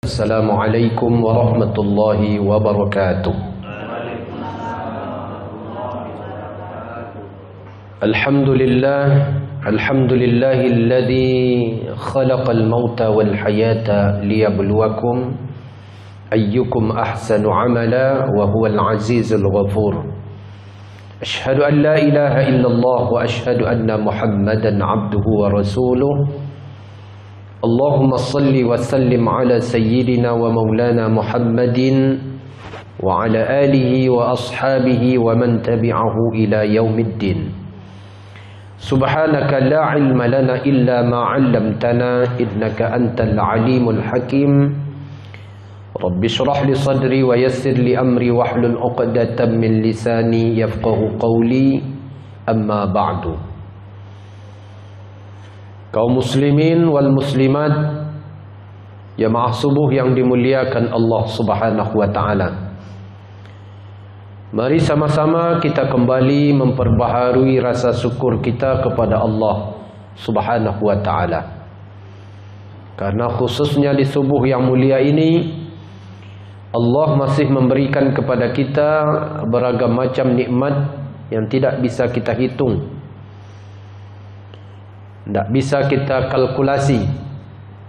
Assalamualaikum warahmatullahi wabarakatuh. Alhamdulillahilladzi khalaqal mauta wal hayata liyabluwakum ayyukum ahsanu amala wa huwal azizul ghafur. Ashhadu an la ilaha illallah wa ashhadu anna Muhammadan abduhu wa rasuluh. Allahumma salli wa sallim ala sayyidina wa maulana Muhammadin wa ala alihi wa ashabihi wa man tabi'ahu ila yaumiddin. Subhanaka la ilma lana illa ma 'allamtana innaka antal alimul hakim. Rabbi shrah li sadri wa yassir li amri wahlul 'uqdatam min lisani yafqahu qawli. Amma ba'du. Kaum muslimin wal muslimat, jamaah subuh yang dimuliakan Allah Subhanahu wa taala. Mari sama-sama kita kembali memperbaharui rasa syukur kita kepada Allah Subhanahu wa taala. Karena khususnya di subuh yang mulia ini Allah masih memberikan kepada kita beragam macam nikmat yang tidak bisa kita hitung, tidak bisa kita kalkulasi,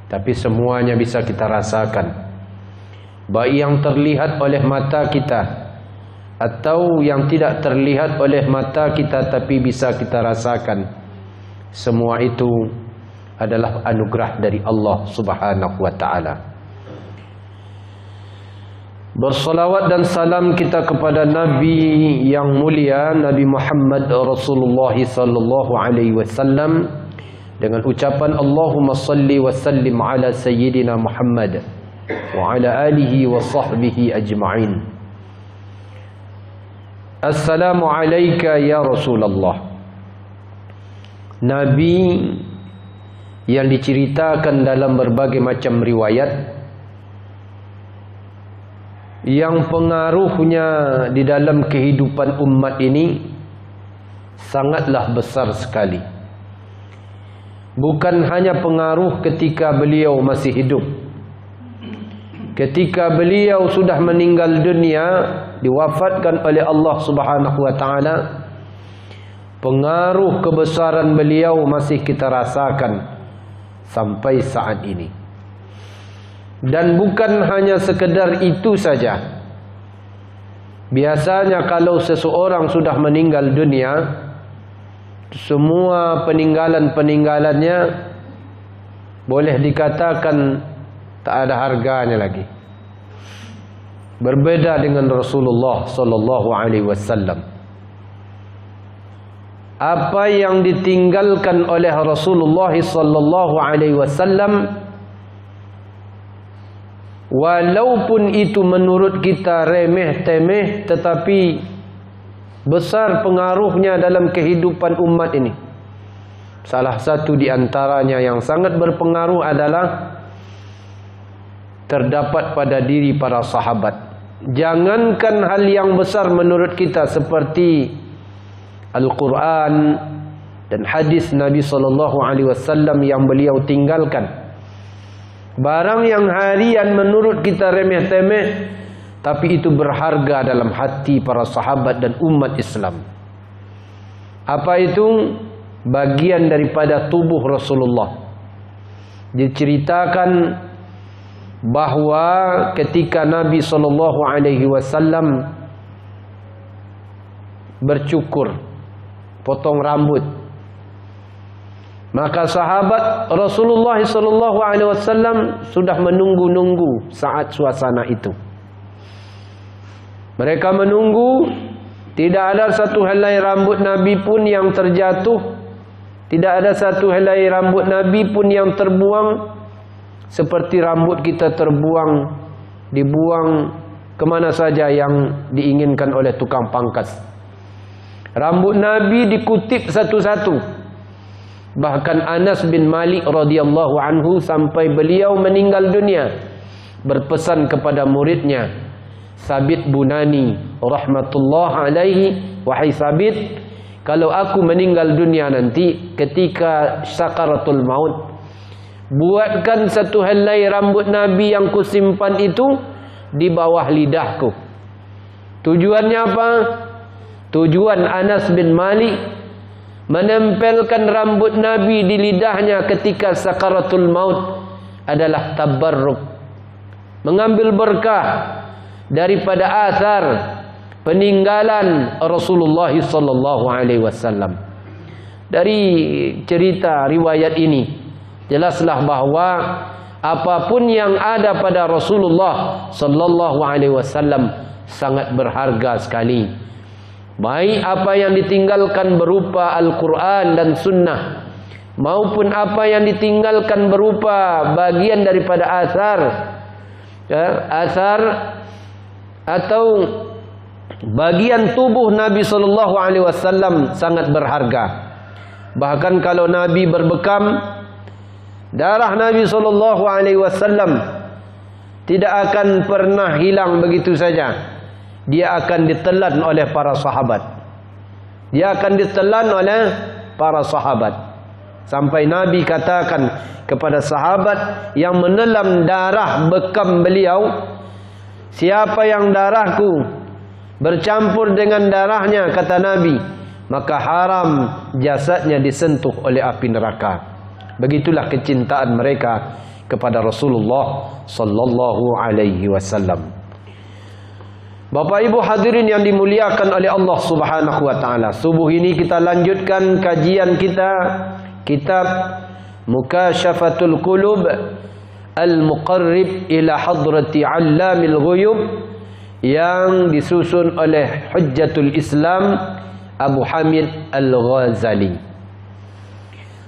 tapi semuanya bisa kita rasakan. Baik yang terlihat oleh mata kita atau yang tidak terlihat oleh mata kita tapi bisa kita rasakan. Semua itu adalah anugerah dari Allah Subhanahu wa taala. Bersalawat dan salam kita kepada Nabi yang mulia, Nabi Muhammad Rasulullah sallallahu alaihi wasallam, dengan ucapan Allahumma salli wa sallim ala sayyidina Muhammad wa ala alihi wa sahbihi ajma'in. Assalamu alayka ya Rasulullah. Nabi yang diceritakan dalam berbagai macam riwayat, yang pengaruhnya di dalam kehidupan umat ini sangatlah besar sekali. Bukan hanya pengaruh ketika beliau masih hidup. Ketika beliau sudah meninggal dunia, diwafatkan oleh Allah Subhanahu wa taala, pengaruh kebesaran beliau masih kita rasakan sampai saat ini. Dan bukan hanya sekedar itu saja. Biasanya kalau seseorang sudah meninggal dunia, semua peninggalan-peninggalannya boleh dikatakan tak ada harganya lagi. Berbeda dengan Rasulullah sallallahu alaihi wasallam. Apa yang ditinggalkan oleh Rasulullah sallallahu alaihi wasallam, walaupun itu menurut kita remeh-temeh, tetapi besar pengaruhnya dalam kehidupan umat ini. Salah satu di antaranya yang sangat berpengaruh adalah terdapat pada diri para sahabat. Jangankan hal yang besar menurut kita seperti Al-Quran dan hadis Nabi SAW yang beliau tinggalkan. Barang yang harian menurut kita remeh-temeh, tapi itu berharga dalam hati para sahabat dan umat Islam. Apa itu? Bagian daripada tubuh Rasulullah. Diceritakan bahwa ketika Nabi SAW bercukur, potong rambut, maka sahabat Rasulullah SAW sudah menunggu-nunggu saat suasana itu. Mereka menunggu, tidak ada satu helai rambut Nabi pun yang terjatuh, tidak ada satu helai rambut Nabi pun yang terbuang, seperti rambut kita terbuang, dibuang kemana saja yang diinginkan oleh tukang pangkas. Rambut Nabi dikutip satu-satu. Bahkan Anas bin Malik radhiyallahu anhu sampai beliau meninggal dunia berpesan kepada muridnya Sabit Bunani rahmatullah alaihi, wahai Sabit, kalau aku meninggal dunia nanti ketika sakaratul maut, buatkan satu helai rambut Nabi yang kusimpan itu di bawah lidahku. Tujuannya apa? Tujuan Anas bin Malik menempelkan rambut Nabi di lidahnya ketika sakaratul maut adalah tabarruk, mengambil berkah daripada athar peninggalan Rasulullah sallallahu alaihi wasallam. Dari cerita riwayat ini jelaslah bahawa apapun yang ada pada Rasulullah sallallahu alaihi wasallam sangat berharga sekali. Baik apa yang ditinggalkan berupa Al-Quran dan Sunnah, maupun apa yang ditinggalkan berupa bagian daripada asar, asar atau bagian tubuh Nabi sallallahu alaihi wasallam sangat berharga. Bahkan kalau Nabi berbekam, darah Nabi sallallahu alaihi wasallam tidak akan pernah hilang begitu saja. Dia akan ditelan oleh para sahabat. Dia akan ditelan oleh para sahabat. Sampai Nabi katakan kepada sahabat yang menelan darah bekam beliau, siapa yang darahku bercampur dengan darahnya, kata Nabi, maka haram jasadnya disentuh oleh api neraka. Begitulah kecintaan mereka kepada Rasulullah sallallahu alaihi wasallam. Bapak Ibu hadirin yang dimuliakan oleh Allah Subhanahu wa taala, subuh ini kita lanjutkan kajian kita kitab Mukasyafatul Qulub Al-Muqarrib ila Hadrati Allamil Ghuyub yang disusun oleh Hujjatul Islam Abu Hamid Al-Ghazali.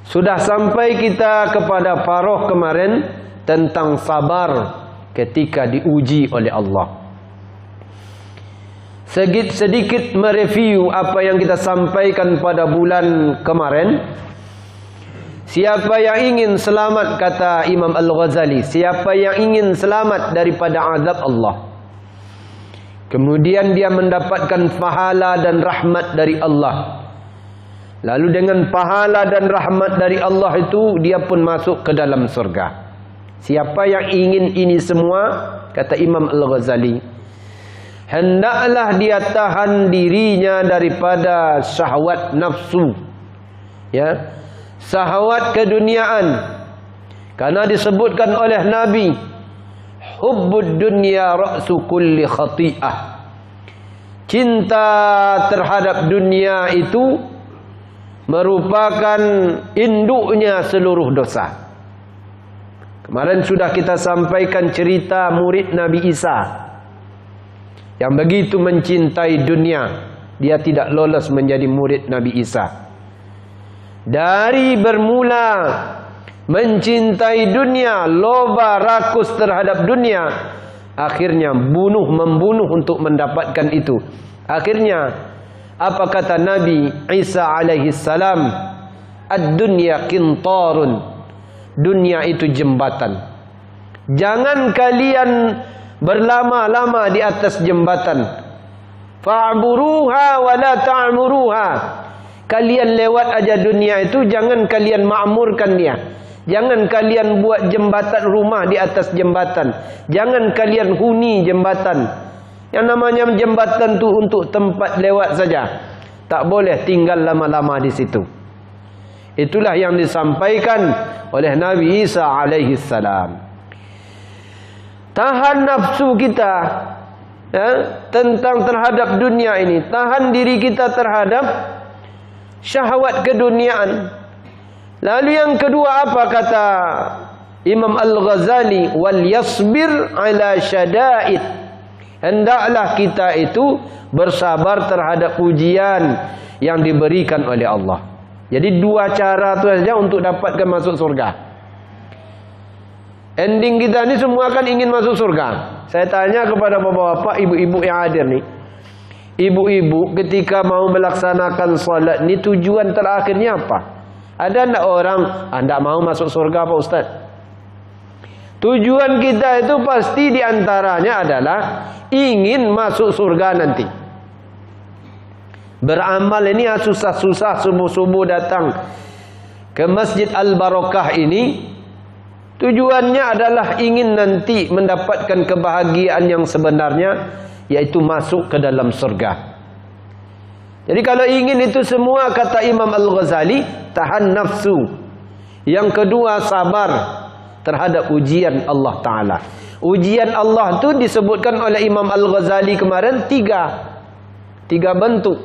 Sudah sampai kita kepada paroh kemarin tentang sabar ketika diuji oleh Allah. Sedikit mereview apa yang kita sampaikan pada bulan kemarin. Siapa yang ingin selamat, kata Imam Al-Ghazali, siapa yang ingin selamat daripada azab Allah, kemudian dia mendapatkan pahala dan rahmat dari Allah, lalu dengan pahala dan rahmat dari Allah itu dia pun masuk ke dalam surga. Siapa yang ingin ini semua, kata Imam Al-Ghazali, hendaklah dia tahan dirinya daripada syahwat nafsu, ya, syahwat keduniaan. Karena disebutkan oleh Nabi, hubbud dunya ra'su kulli khati'ah. Cinta terhadap dunia itu merupakan induknya seluruh dosa. Kemarin sudah kita sampaikan cerita murid Nabi Isa yang begitu mencintai dunia, dia tidak lolos menjadi murid Nabi Isa. Dari bermula mencintai dunia, loba rakus terhadap dunia, akhirnya membunuh untuk mendapatkan itu. Akhirnya apa kata Nabi Isa alaihi salam? Ad-dunya qintarun. Dunia itu jembatan. Jangan kalian berlama-lama di atas jembatan. Fa'buruha wa la ta'muruha. Kalian lewat aja dunia itu, jangan kalian makmurkan dia. Jangan kalian buat jembatan rumah di atas jembatan. Jangan kalian huni jembatan. Yang namanya jembatan tu untuk tempat lewat saja. Tak boleh tinggal lama-lama di situ. Itulah yang disampaikan oleh Nabi Isa alaihi salam. Tahan nafsu kita, ya, tentang terhadap dunia ini. Tahan diri kita terhadap syahwat keduniaan. Lalu yang kedua apa kata Imam Al-Ghazali? Wal yasbir ala syada'id. Hendaklah kita itu bersabar terhadap ujian yang diberikan oleh Allah. Jadi dua cara itu saja untuk dapatkan masuk surga. Ending kita ni semua kan ingin masuk surga. Saya tanya kepada bapak-bapak, ibu-ibu yang hadir ni, ibu-ibu ketika mau melaksanakan solat ni tujuan terakhirnya apa? Ada tak orang tak mau masuk surga Pak Ustaz? Tujuan kita itu pasti diantaranya adalah ingin masuk surga nanti. Beramal ini susah-susah subuh-subuh datang ke Masjid Al-Barakah ini, Tujuannya adalah ingin nanti mendapatkan kebahagiaan yang sebenarnya, yaitu masuk ke dalam surga. Jadi kalau ingin itu semua, kata Imam Al-Ghazali, tahan nafsu. Yang kedua, sabar terhadap ujian Allah Ta'ala. Ujian Allah itu disebutkan oleh Imam Al-Ghazali kemarin tiga bentuk.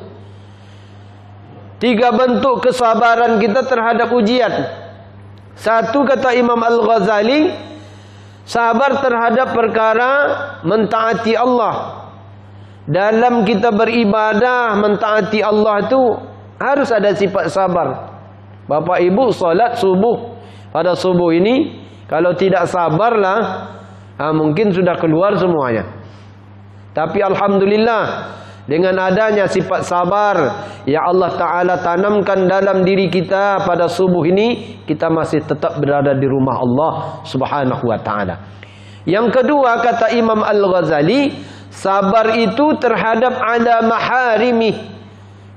Tiga bentuk kesabaran kita terhadap ujian. Satu, kata Imam Al-Ghazali, sabar terhadap perkara mentaati Allah. Dalam kita beribadah mentaati Allah itu harus ada sifat sabar. Bapak ibu solat subuh, pada subuh ini kalau tidak sabarlah, mungkin sudah keluar semuanya. Tapi alhamdulillah, dengan adanya sifat sabar yang Allah Ta'ala tanamkan dalam diri kita pada subuh ini, kita masih tetap berada di rumah Allah Subhanahu wa Ta'ala. Yang kedua, kata Imam Al-Ghazali, sabar itu terhadap ala maharimih,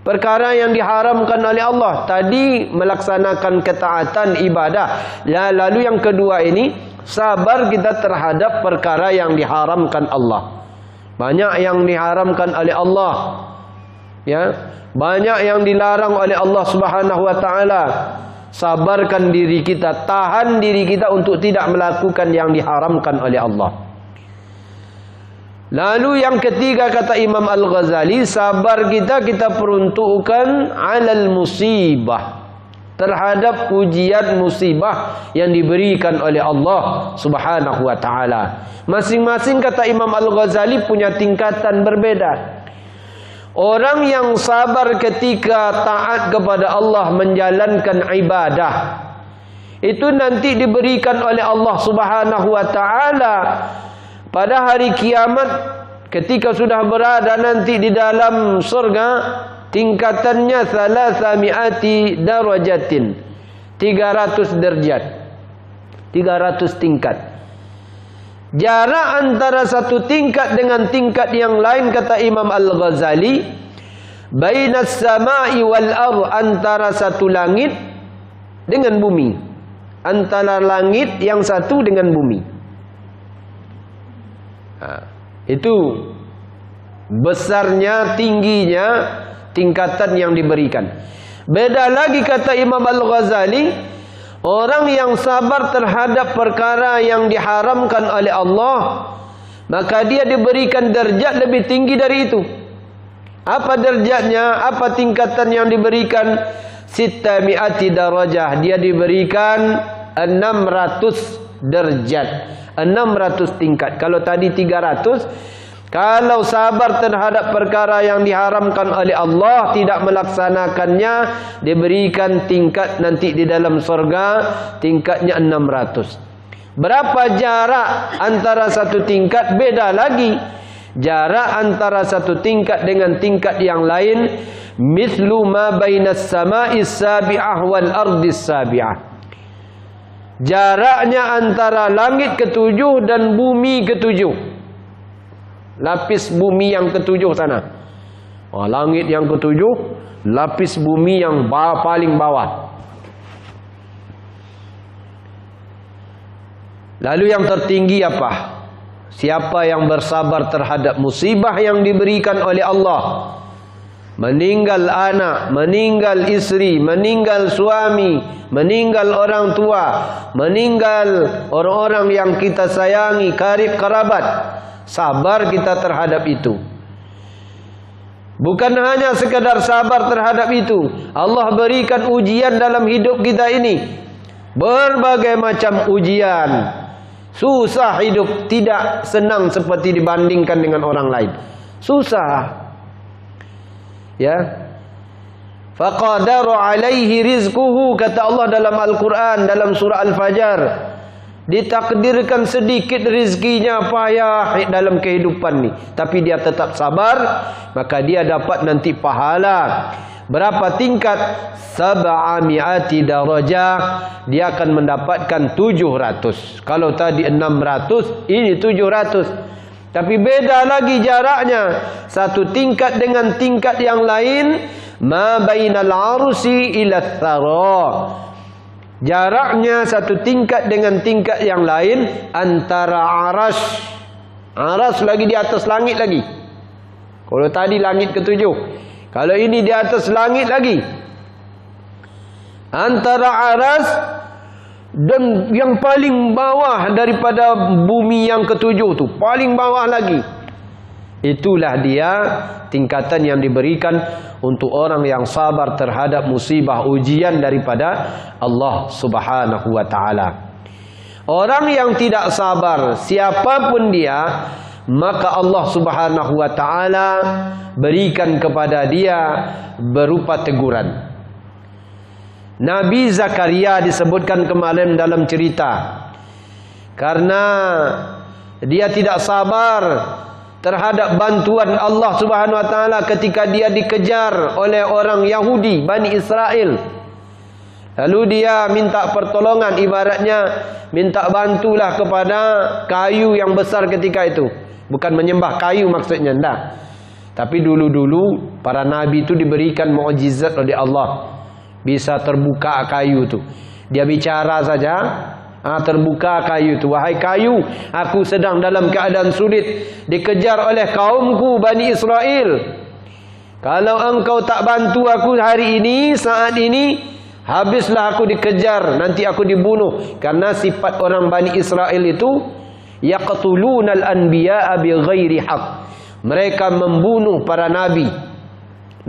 perkara yang diharamkan oleh Allah. Tadi melaksanakan ketaatan ibadah. Lalu yang kedua ini, sabar kita terhadap perkara yang diharamkan Allah. Banyak yang diharamkan oleh Allah, ya, banyak yang dilarang oleh Allah Subhanahu wa Ta'ala. Sabarkan diri kita, tahan diri kita untuk tidak melakukan yang diharamkan oleh Allah. Lalu yang ketiga, kata Imam Al-Ghazali, sabar kita peruntukkan alal musibah, terhadap ujian musibah yang diberikan oleh Allah Subhanahu wa Ta'ala. Masing-masing, kata Imam Al-Ghazali, punya tingkatan berbeda. Orang yang sabar ketika taat kepada Allah menjalankan ibadah, itu nanti diberikan oleh Allah Subhanahu wa Ta'ala pada hari kiamat, ketika sudah berada nanti di dalam surga, tingkatannya 300 darajatin, 300 derajat, 300 tingkat. Jarak antara satu tingkat dengan tingkat yang lain, kata Imam Al-Ghazali, bainas sama'i wal ardh, antara satu langit dengan bumi, antara langit yang satu dengan bumi. Itu besarnya, tingginya tingkatan yang diberikan. Beda lagi, kata Imam Al-Ghazali, orang yang sabar terhadap perkara yang diharamkan oleh Allah, maka dia diberikan derajat lebih tinggi dari itu. Apa derajatnya? Apa tingkatan yang diberikan? 600 darajah. Dia diberikan 600 derajat, 600 tingkat. Kalau tadi 300, kalau sabar terhadap perkara yang diharamkan oleh Allah, tidak melaksanakannya, diberikan tingkat nanti di dalam surga, tingkatnya 600. Berapa jarak antara satu tingkat? Beda lagi. Jarak antara satu tingkat dengan tingkat yang lain, mithlu ma bainas sama'is sabi'ah wal ardis sabi'ah. Jaraknya antara langit ketujuh dan bumi ketujuh. Lapis bumi yang ketujuh sana. Langit yang ketujuh, lapis bumi yang paling bawah. Lalu yang tertinggi apa? Siapa yang bersabar terhadap musibah yang diberikan oleh Allah, meninggal anak, meninggal istri, meninggal suami, meninggal orang tua, meninggal orang-orang yang kita sayangi, karib kerabat, sabar kita terhadap itu. Bukan hanya sekadar sabar terhadap itu, Allah berikan ujian dalam hidup kita ini, berbagai macam ujian. Susah hidup, tidak senang seperti dibandingkan dengan orang lain. Susah, ya. Faqadaru alaihi rizquhu, kata Allah dalam Al-Quran, dalam surah Al-Fajr. Ditakdirkan sedikit rizkinya, payah dalam kehidupan ni, tapi dia tetap sabar, maka dia dapat nanti pahala. Berapa tingkat? 700 darajah. Dia akan mendapatkan 700. Kalau tadi 600, ini 700. Tapi beda lagi jaraknya, satu tingkat dengan tingkat yang lain. Ma bainal arsi ila thara, Jaraknya satu tingkat dengan tingkat yang lain antara Aras lagi di atas langit lagi. Kalau tadi langit ketujuh, kalau ini di atas langit lagi. Antara Aras dan yang paling bawah daripada bumi yang ketujuh tu, paling bawah lagi. Itulah dia tingkatan yang diberikan untuk orang yang sabar terhadap musibah ujian daripada Allah Subhanahu wa taala. Orang yang tidak sabar, siapapun dia, maka Allah Subhanahu wa taala berikan kepada dia berupa teguran. Nabi Zakaria disebutkan kemarin dalam cerita, karena dia tidak sabar terhadap bantuan Allah Subhanahu wa taala ketika dia dikejar oleh orang Yahudi, Bani Israel. Lalu dia minta pertolongan, ibaratnya minta bantulah kepada kayu yang besar ketika itu. Bukan menyembah kayu maksudnya, enggak. Tapi dulu-dulu para nabi itu diberikan mukjizat oleh Allah. Bisa terbuka kayu itu. Dia bicara saja, terbuka kayu itu. Wahai kayu, aku sedang dalam keadaan sulit, dikejar oleh kaumku Bani Israel. Kalau engkau tak bantu aku hari ini, saat ini, habislah aku dikejar, nanti aku dibunuh. Karena sifat orang Bani Israel itu yaqtulunal anbiya'a bighairi haq. Mereka membunuh para nabi.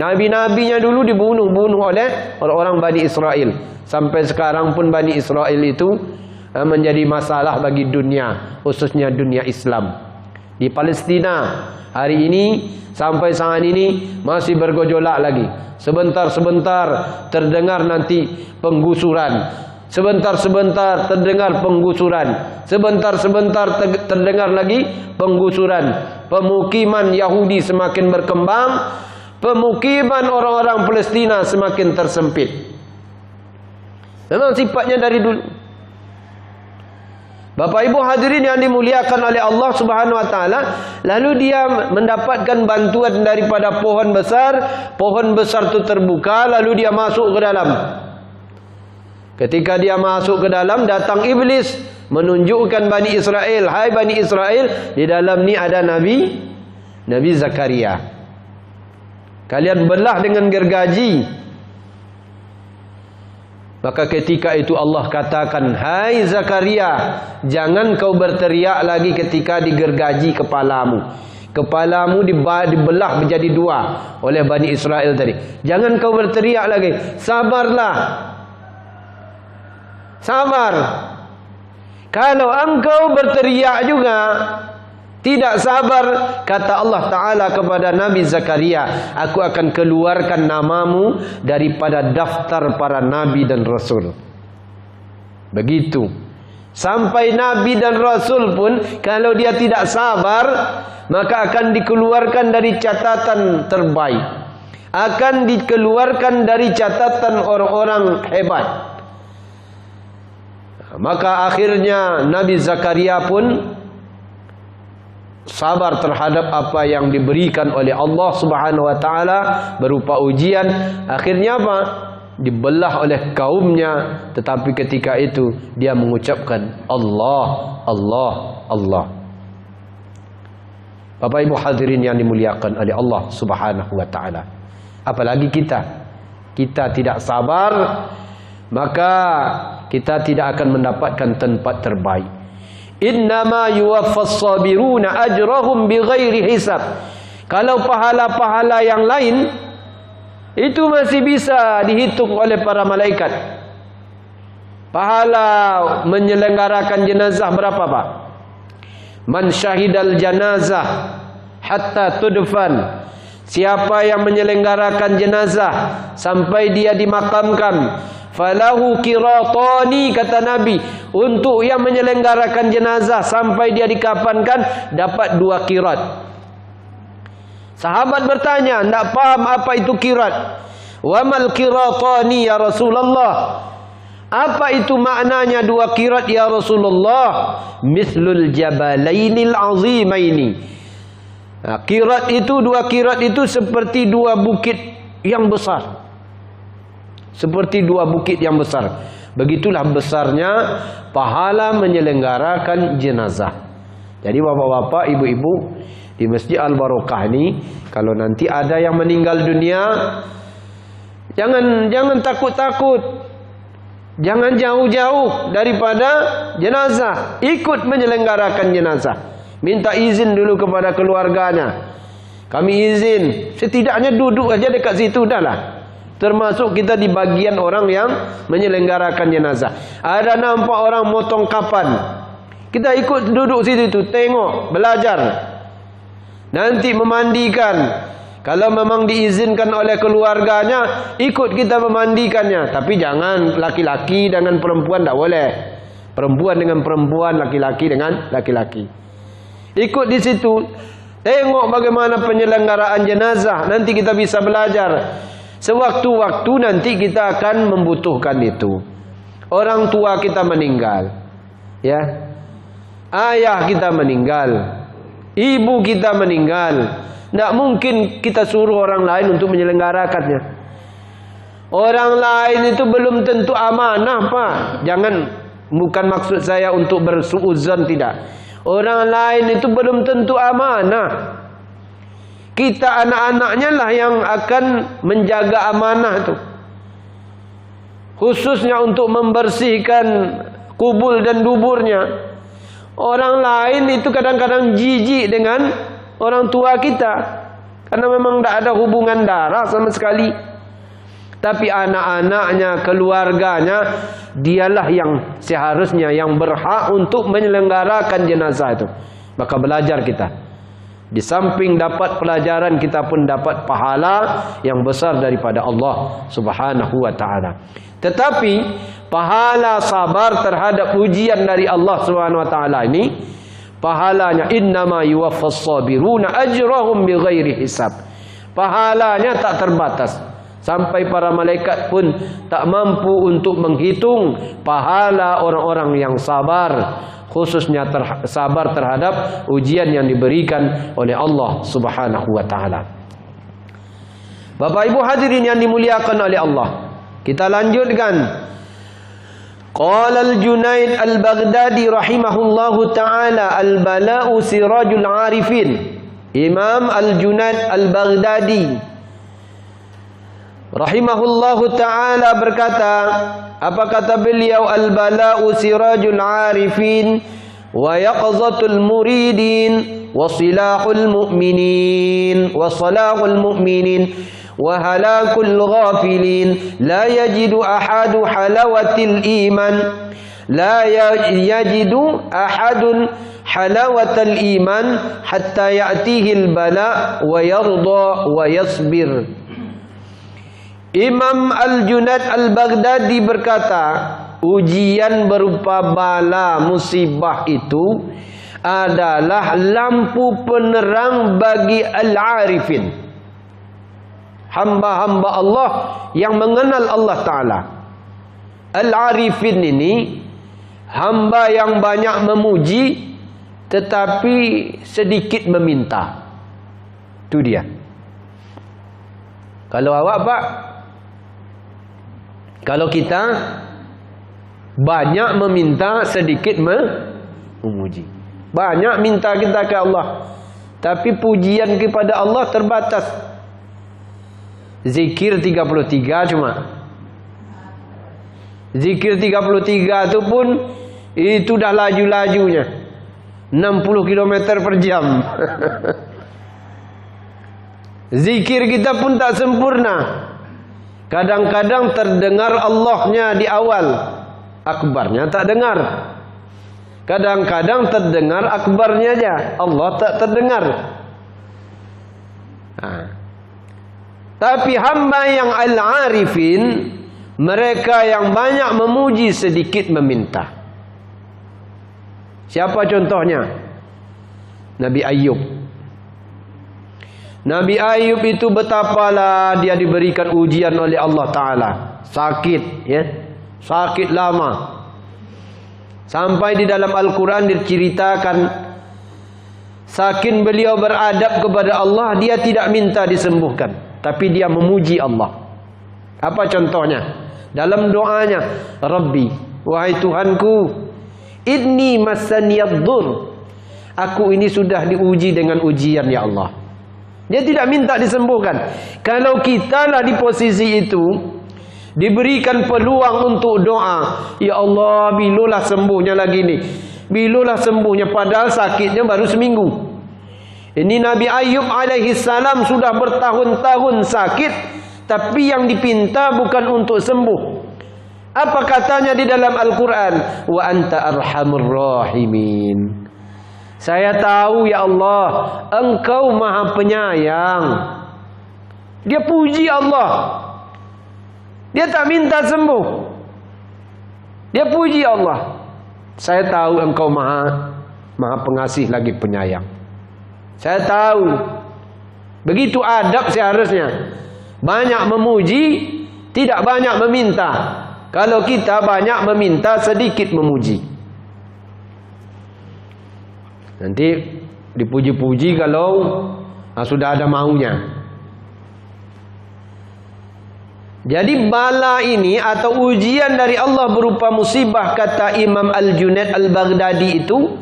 Nabi-nabinya dulu dibunuh oleh orang Bani Israel. Sampai sekarang pun Bani Israel itu menjadi masalah bagi dunia, khususnya dunia Islam. Di Palestina hari ini sampai saat ini masih bergejolak lagi. Sebentar-sebentar terdengar nanti penggusuran. Sebentar-sebentar terdengar penggusuran. Sebentar-sebentar terdengar lagi penggusuran. Pemukiman Yahudi semakin berkembang, pemukiman orang-orang Palestina semakin tersempit. Memang sifatnya dari dulu. Bapak Ibu hadirin yang dimuliakan oleh Allah Subhanahu wa taala, lalu dia mendapatkan bantuan daripada pohon besar. Pohon besar itu terbuka, lalu dia masuk ke dalam. Ketika dia masuk ke dalam, datang iblis menunjukkan Bani Israel, hai Bani Israel, di dalam ni ada Nabi Zakaria. Kalian belah dengan gergaji. Maka ketika itu Allah katakan, hai Zakaria, jangan kau berteriak lagi ketika digergaji kepalamu. Kepalamu dibelah menjadi dua oleh Bani Israel tadi. Jangan kau berteriak lagi. Sabarlah. Sabar. Kalau engkau berteriak juga, tidak sabar, kata Allah Ta'ala kepada Nabi Zakaria, aku akan keluarkan namamu daripada daftar para Nabi dan Rasul. Begitu. Sampai Nabi dan Rasul pun, kalau dia tidak sabar, maka akan dikeluarkan dari catatan terbaik. Akan dikeluarkan dari catatan orang-orang hebat. Maka akhirnya Nabi Zakaria pun sabar terhadap apa yang diberikan oleh Allah Subhanahu wa taala berupa ujian. Akhirnya apa? Dibelah oleh kaumnya, tetapi ketika itu dia mengucapkan Allah, Allah, Allah. Bapak Ibu hadirin yang dimuliakan oleh Allah Subhanahu wa taala. Apalagi kita tidak sabar, maka kita tidak akan mendapatkan tempat terbaik. Innama yuwaffas sabiruna ajrahum bighairi hisab. Kalau pahala-pahala yang lain itu masih bisa dihitung oleh para malaikat. Pahala menyelenggarakan jenazah berapa, Pak? Man syahidal janazah hatta tudfan. Siapa yang menyelenggarakan jenazah sampai dia dimakamkan, falahu qiratani, kata Nabi, untuk yang menyelenggarakan jenazah sampai dia dikafankan dapat 2 qirat. Sahabat bertanya, tidak paham apa itu qirat. Wa mal qiratani ya Rasulullah? Apa itu maknanya 2 qirat ya Rasulullah? Mislul jabalainil azimaini. Qirat itu, 2 qirat itu seperti 2 bukit yang besar. Seperti 2 bukit yang besar. Begitulah besarnya pahala menyelenggarakan jenazah. Jadi bapak-bapak, ibu-ibu di Masjid Al-Barokah ini, kalau nanti ada yang meninggal dunia, jangan takut-takut. Jangan jauh-jauh daripada jenazah. Ikut menyelenggarakan jenazah. Minta izin dulu kepada keluarganya. Kami izin. Setidaknya duduk aja dekat situ dah lah. Termasuk kita di bagian orang yang menyelenggarakan jenazah. Ada nampak orang motong kapan, kita ikut duduk situ, tengok, belajar. Nanti memandikan, kalau memang diizinkan oleh keluarganya, ikut kita memandikannya. Tapi jangan laki-laki dengan perempuan, tak boleh. Perempuan dengan perempuan, laki-laki dengan laki-laki. Ikut di situ, tengok bagaimana penyelenggaraan jenazah. Nanti kita bisa belajar. Sewaktu-waktu nanti kita akan membutuhkan itu. Orang tua kita meninggal, ya, ayah kita meninggal, ibu kita meninggal. Tidak mungkin kita suruh orang lain untuk menyelenggarakannya. Orang lain itu belum tentu amanah, Pak. Jangan, bukan maksud saya untuk bersuuzon, tidak. Orang lain itu belum tentu amanah. Kita anak-anaknya lah yang akan menjaga amanah itu. Khususnya untuk membersihkan kubul dan duburnya. Orang lain itu kadang-kadang jijik dengan orang tua kita, karena memang tidak ada hubungan darah sama sekali. Tapi anak-anaknya, keluarganya, dialah yang seharusnya yang berhak untuk menyelenggarakan jenazah itu. Maka belajar kita. Di samping dapat pelajaran, kita pun dapat pahala yang besar daripada Allah Subhanahu wa ta'ala. Tetapi pahala sabar terhadap ujian dari Allah Subhanahu wa ta'ala ini, pahalanya innama yuwaffas sabiruna ajrahum bighairi hisab. Pahalanya tak terbatas. Sampai para malaikat pun tak mampu untuk menghitung pahala orang-orang yang sabar, khususnya sabar terhadap ujian yang diberikan oleh Allah Subhanahu wa ta'ala. Bapak Ibu hadirin yang dimuliakan oleh Allah, kita lanjutkan. Qala al-Junaid al-Baghdadi rahimahullahu ta'ala, al-bala'u sirajul arifin. Imam al-Junaid al-Baghdadi rahimahullahu ta'ala berkata, apa kata beliau? Al-bala'u sirajul arifin wa yaqzatul muridin wa silahul mu'minin wa salahul mu'minin wa halakul ghafilin. La yajidu ahadu halawatil iman, la yajidu ahadun halawatal iman hatta ya'tihi al-bala' wa yarda wa yasbir. Imam Al-Junaid Al-Baghdadi berkata, ujian berupa bala, musibah itu adalah lampu penerang bagi al-arifin, hamba-hamba Allah yang mengenal Allah Ta'ala. Al-arifin ini hamba yang banyak memuji tetapi sedikit meminta. Itu dia. Kalau awak, Pak, kalau kita banyak meminta, sedikit memuji. Banyak minta kita ke Allah, tapi pujian kepada Allah terbatas. Zikir 33 cuma. Zikir 33 itu pun itu dah laju-lajunya 60 km per jam. Zikir kita pun tak sempurna. Kadang-kadang terdengar Allahnya di awal, akbarnya tak dengar. Kadang-kadang terdengar akbarnya aja, Allah tak terdengar. Tapi hamba yang al-arifin, mereka yang banyak memuji, sedikit meminta. Siapa contohnya? Nabi Ayub. Nabi Ayub itu betapalah dia diberikan ujian oleh Allah Ta'ala. Sakit, ya, sakit lama. Sampai di dalam Al-Quran diceritakan, saking beliau beradab kepada Allah, dia tidak minta disembuhkan, tapi dia memuji Allah. Apa contohnya? dalam doanya, Rabbi, wahai Tuhanku, inni massaniyaddur, aku ini sudah diuji dengan ujian ya Allah. Dia tidak minta disembuhkan. Kalau kita lah di posisi itu, diberikan peluang untuk doa, ya Allah, bilulah sembuhnya lagi nih, bilulah sembuhnya, padahal sakitnya baru seminggu. Ini Nabi Ayub alaihi salam sudah bertahun-tahun sakit, tapi yang dipinta bukan untuk sembuh. Apa katanya di dalam Al-Quran? Wa anta arhamur rahimin. Saya tahu ya Allah, Engkau maha penyayang. Dia puji Allah. Dia tak minta sembuh. Dia puji Allah. Saya tahu Engkau maha pengasih lagi penyayang. Saya tahu. Begitu adab seharusnya. Banyak memuji, tidak banyak meminta. Kalau kita banyak meminta, sedikit memuji. Nanti dipuji-puji kalau sudah ada maunya. Jadi bala ini atau ujian dari Allah berupa musibah, kata Imam Al-Junaid Al-Baghdadi itu,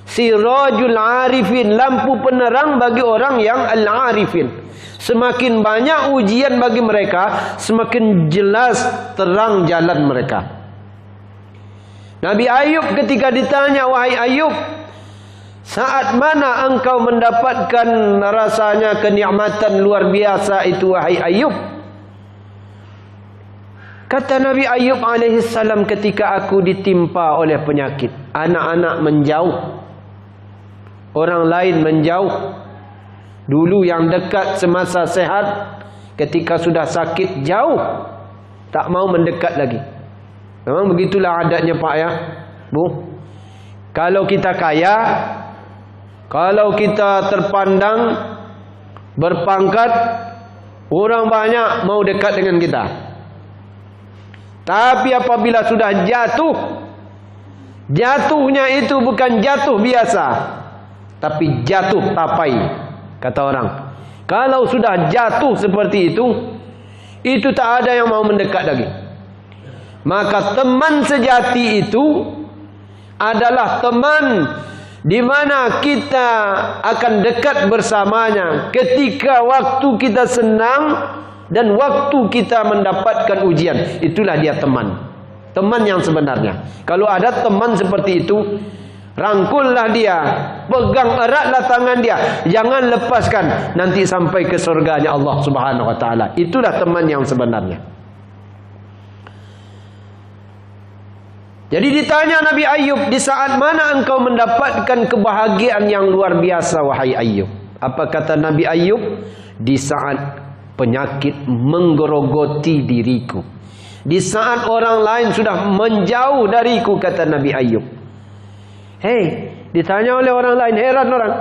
sirajul arifin, lampu penerang bagi orang yang al-arifin. Semakin banyak ujian bagi mereka, semakin jelas terang jalan mereka. Nabi Ayub ketika ditanya, wahai Ayub, saat mana engkau mendapatkan rasanya kenikmatan luar biasa itu, wahai Ayub? Kata Nabi Ayub alaihissalam, ketika aku ditimpa oleh penyakit, anak-anak menjauh, orang lain menjauh. Dulu yang dekat semasa sehat, ketika sudah sakit jauh, tak mau mendekat lagi. Memang begitulah adatnya Pak ya, Bu. Kalau kita kaya, kalau kita terpandang, berpangkat, orang banyak mau dekat dengan kita. Tapi apabila sudah jatuh, jatuhnya itu bukan jatuh biasa, tapi jatuh tapai. Kata orang, kalau sudah jatuh seperti itu tak ada yang mau mendekat lagi. Maka teman sejati itu adalah teman di mana kita akan dekat bersamanya ketika waktu kita senang dan waktu kita mendapatkan ujian. Itulah dia teman. Teman yang sebenarnya. Kalau ada teman seperti itu, rangkullah dia, pegang eratlah tangan dia, jangan lepaskan nanti sampai ke surganya Allah Subhanahu wa taala. Itulah teman yang sebenarnya. Jadi ditanya Nabi Ayub, di saat mana engkau mendapatkan kebahagiaan yang luar biasa, wahai Ayub? Apa kata Nabi Ayub? Di saat penyakit menggerogoti diriku, di saat orang lain sudah menjauh dariku, kata Nabi Ayub. Hei, ditanya oleh orang lain, heran orang,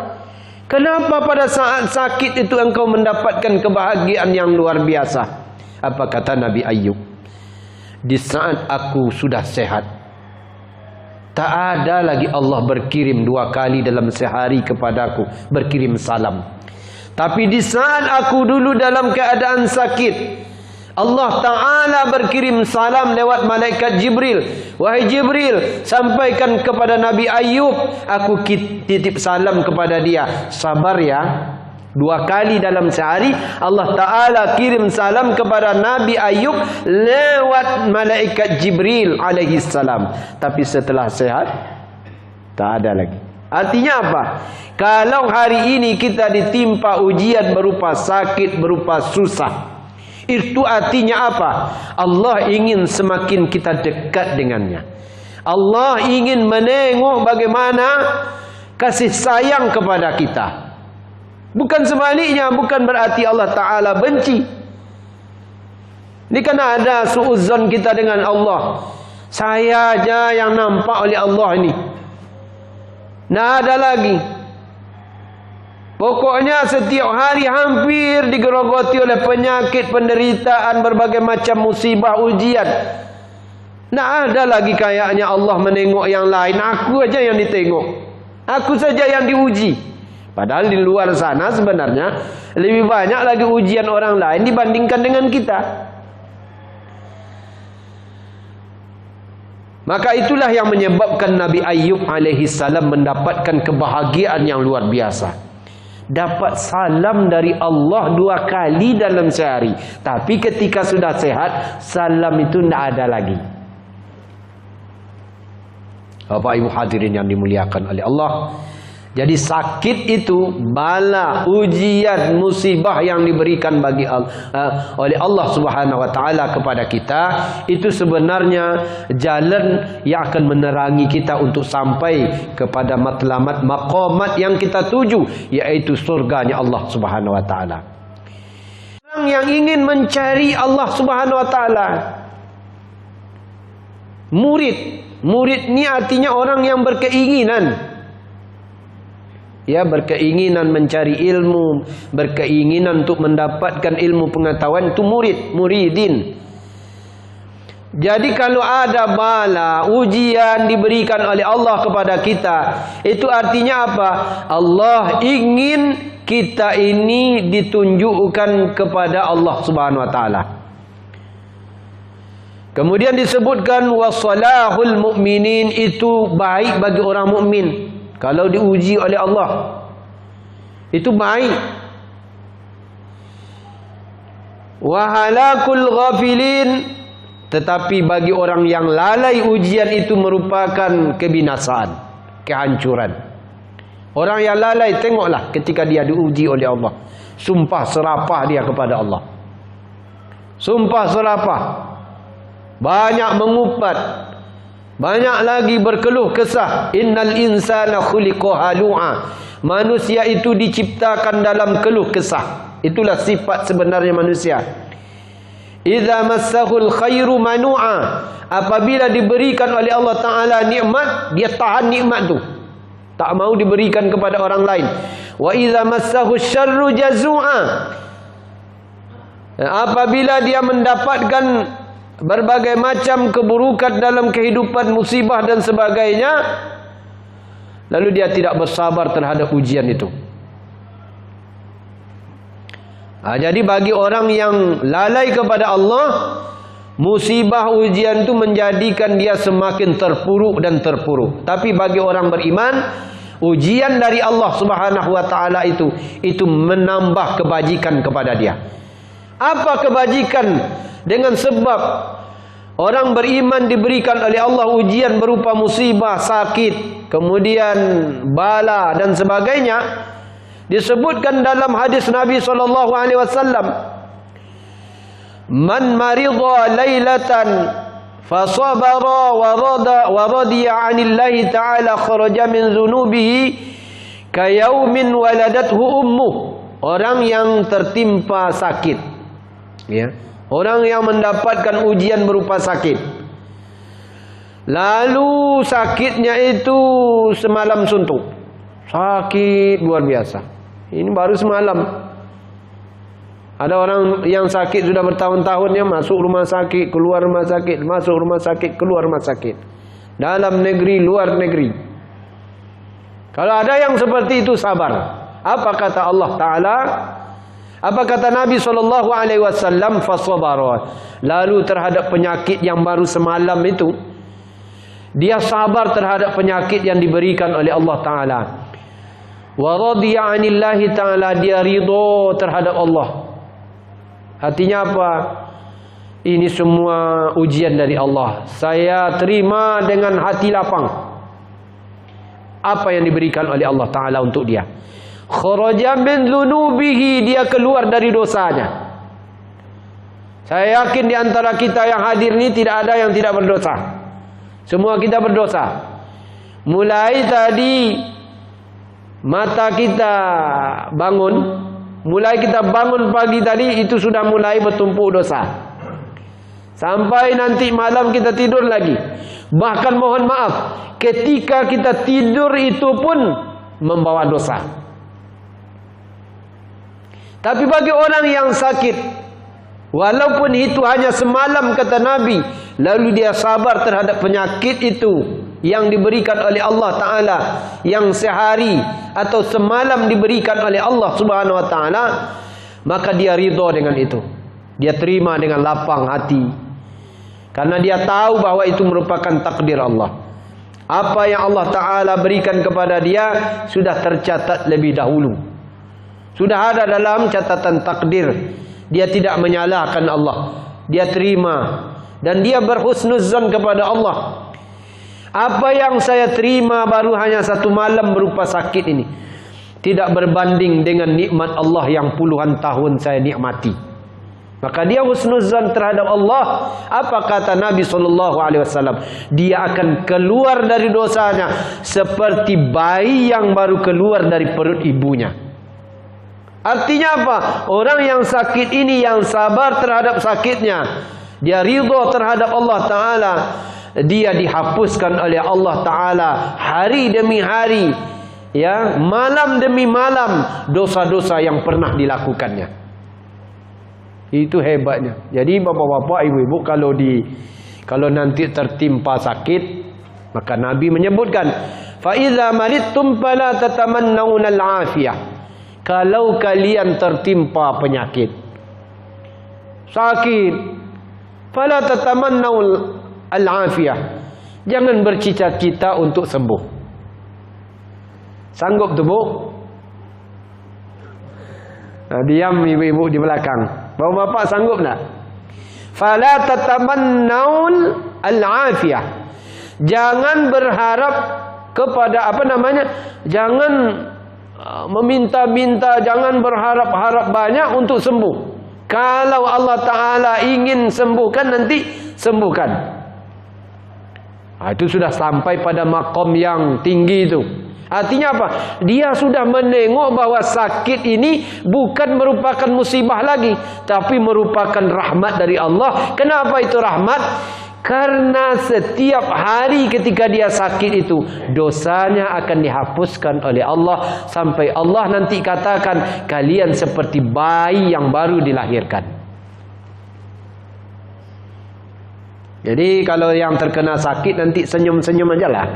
kenapa pada saat sakit itu engkau mendapatkan kebahagiaan yang luar biasa? Apa kata Nabi Ayub? Di saat aku sudah sehat, tak ada lagi Allah berkirim 2 kali dalam sehari kepadaku, berkirim salam. Tapi di saat aku dulu dalam keadaan sakit, Allah Ta'ala berkirim salam lewat malaikat Jibril. Wahai Jibril, sampaikan kepada Nabi Ayub, aku titip salam kepada dia. Sabar ya, 2 kali dalam sehari Allah Ta'ala kirim salam kepada Nabi Ayub lewat malaikat Jibril alaihi salam. Tapi setelah sehat, tak ada lagi. Artinya apa? Kalau hari ini kita ditimpa ujian berupa sakit, berupa susah, itu artinya apa? Allah ingin semakin kita dekat dengannya. Allah ingin menengok bagaimana kasih sayang kepada kita. Bukan sebaliknya, bukan berarti Allah Ta'ala benci. Ini kan ada suudzon kita dengan Allah. Saya aja yang nampak oleh Allah ini. Nah ada lagi. Pokoknya setiap hari hampir digerogoti oleh penyakit, penderitaan, berbagai macam musibah, ujian. Nah ada lagi kayaknya Allah menengok yang lain. Aku aja yang ditengok, aku saja yang diuji. Padahal di luar sana sebenarnya lebih banyak lagi ujian orang lain dibandingkan dengan kita. Maka itulah yang menyebabkan Nabi Ayub alaihi salam mendapatkan kebahagiaan yang luar biasa. Dapat salam dari Allah 2 kali dalam sehari. Tapi ketika sudah sehat, salam itu tidak ada lagi. Bapak Ibu hadirin yang dimuliakan oleh Allah. Jadi sakit itu bala, ujian, musibah yang diberikan oleh Allah Subhanahu wa taala kepada kita, itu sebenarnya jalan yang akan menerangi kita untuk sampai kepada matlamat maqamat yang kita tuju, yaitu surganya Allah Subhanahu wa taala. Orang yang ingin mencari Allah Subhanahu wa taala, murid ni artinya orang yang berkeinginan. Ya, berkeinginan mencari ilmu, berkeinginan untuk mendapatkan ilmu pengetahuan, itu muridin. Jadi kalau ada bala, ujian diberikan oleh Allah kepada kita, itu artinya apa? Allah ingin kita ini ditunjukkan kepada Allah Subhanahu wa taala. Kemudian disebutkan wasalahul mu'minin, itu baik bagi orang mukmin. Kalau diuji oleh Allah, itu baik. Wahalakul ghafilin, tetapi bagi orang yang lalai, ujian itu merupakan kebinasaan, kehancuran. Orang yang lalai, tengoklah ketika dia diuji oleh Allah, sumpah serapah dia kepada Allah. Sumpah serapah, banyak mengupat, banyak lagi berkeluh kesah. Innal insana khuliqa halu'a. Manusia itu diciptakan dalam keluh kesah. Itulah sifat sebenarnya manusia. Idza massahul khairu manu'a. Apabila diberikan oleh Allah Ta'ala nikmat, dia tahan nikmat tu, tak mau diberikan kepada orang lain. Wa idza massahu syarru jazu'a. Apabila dia mendapatkan berbagai macam keburukan dalam kehidupan, musibah dan sebagainya, lalu dia tidak bersabar terhadap ujian itu. Jadi bagi orang yang lalai kepada Allah, musibah ujian itu menjadikan dia semakin terpuruk dan terpuruk. Tapi bagi orang beriman, ujian dari Allah Subhanahu wa taala itu menambah kebajikan kepada dia. Apa kebajikan? Dengan sebab orang beriman diberikan oleh Allah ujian berupa musibah, sakit, kemudian bala dan sebagainya. Disebutkan dalam hadis Nabi SAW, man marida lailatan fasabara wa radiya 'anillahi ta'ala kharaja min dhunubihi kayaumin waladathu ummuh. Orang yang tertimpa sakit, ya, orang yang mendapatkan ujian berupa sakit, lalu sakitnya itu semalam suntuk, sakit luar biasa. Ini baru semalam. Ada orang yang sakit sudah bertahun-tahun, ya, masuk rumah sakit, keluar rumah sakit, masuk rumah sakit, keluar rumah sakit, dalam negeri, luar negeri. Kalau ada yang seperti itu, sabar. Apa kata Allah Ta'ala? Apa kata Nabi SAW? Fasabara. Lalu terhadap penyakit yang baru semalam itu, dia sabar terhadap penyakit yang diberikan oleh Allah Ta'ala. Wa radiya 'anillahi ta'ala, dia ridha terhadap Allah. Artinya apa? Ini semua ujian dari Allah, saya terima dengan hati lapang. Apa yang diberikan oleh Allah Ta'ala untuk dia? Kharaja min dhunubihi, dia keluar dari dosanya. Saya yakin di antara kita yang hadir ini tidak ada yang tidak berdosa. Semua kita berdosa. Mulai tadi mata kita bangun, mulai kita bangun pagi tadi, itu sudah mulai bertumpuk dosa. Sampai nanti malam kita tidur lagi. Bahkan mohon maaf, ketika kita tidur itu pun membawa dosa. Tapi bagi orang yang sakit, walaupun itu hanya semalam kata Nabi, lalu dia sabar terhadap penyakit itu yang diberikan oleh Allah Ta'ala, yang sehari atau semalam diberikan oleh Allah Subhanahu Wa Ta'ala, maka dia ridha dengan itu. Dia terima dengan lapang hati. Karena dia tahu bahwa itu merupakan takdir Allah. Apa yang Allah Ta'ala berikan kepada dia sudah tercatat lebih dahulu. Sudah ada dalam catatan takdir. Dia tidak menyalahkan Allah. Dia terima. Dan dia berhusnuzan kepada Allah. Apa yang saya terima baru hanya satu malam berupa sakit ini, tidak berbanding dengan nikmat Allah yang puluhan tahun saya nikmati. Maka dia husnuzan terhadap Allah. Apa kata Nabi SAW? Dia akan keluar dari dosanya seperti bayi yang baru keluar dari perut ibunya. Artinya apa? Orang yang sakit ini, yang sabar terhadap sakitnya, dia ridha terhadap Allah Ta'ala, dia dihapuskan oleh Allah Ta'ala hari demi hari, ya, malam demi malam, dosa-dosa yang pernah dilakukannya. Itu hebatnya. Jadi bapak-bapak, ibu-ibu, kalau nanti tertimpa sakit, maka Nabi menyebutkan, fa idza maridtum fala tatamannawna al-afiyah. Kalau kalian tertimpa penyakit, sakit, fala tatamannaw al-afiyah. Jangan bercita-cita untuk sembuh. Sanggup tu, Bu? Nah, diam ibu-ibu di belakang. Bapak-bapak sanggup tak? Fala tatamannaul al-afiyah. Jangan berharap kepada jangan meminta-minta, jangan berharap-harap banyak untuk sembuh. Kalau Allah Ta'ala ingin sembuhkan, nanti sembuhkan. Itu sudah sampai pada makom yang tinggi itu. Artinya apa? Dia sudah menengok bahwa sakit ini bukan merupakan musibah lagi, tapi merupakan rahmat dari Allah. Kenapa itu rahmat? Karena setiap hari ketika dia sakit itu, dosanya akan dihapuskan oleh Allah, sampai Allah nanti katakan, kalian seperti bayi yang baru dilahirkan. Jadi kalau yang terkena sakit nanti senyum-senyum aja lah.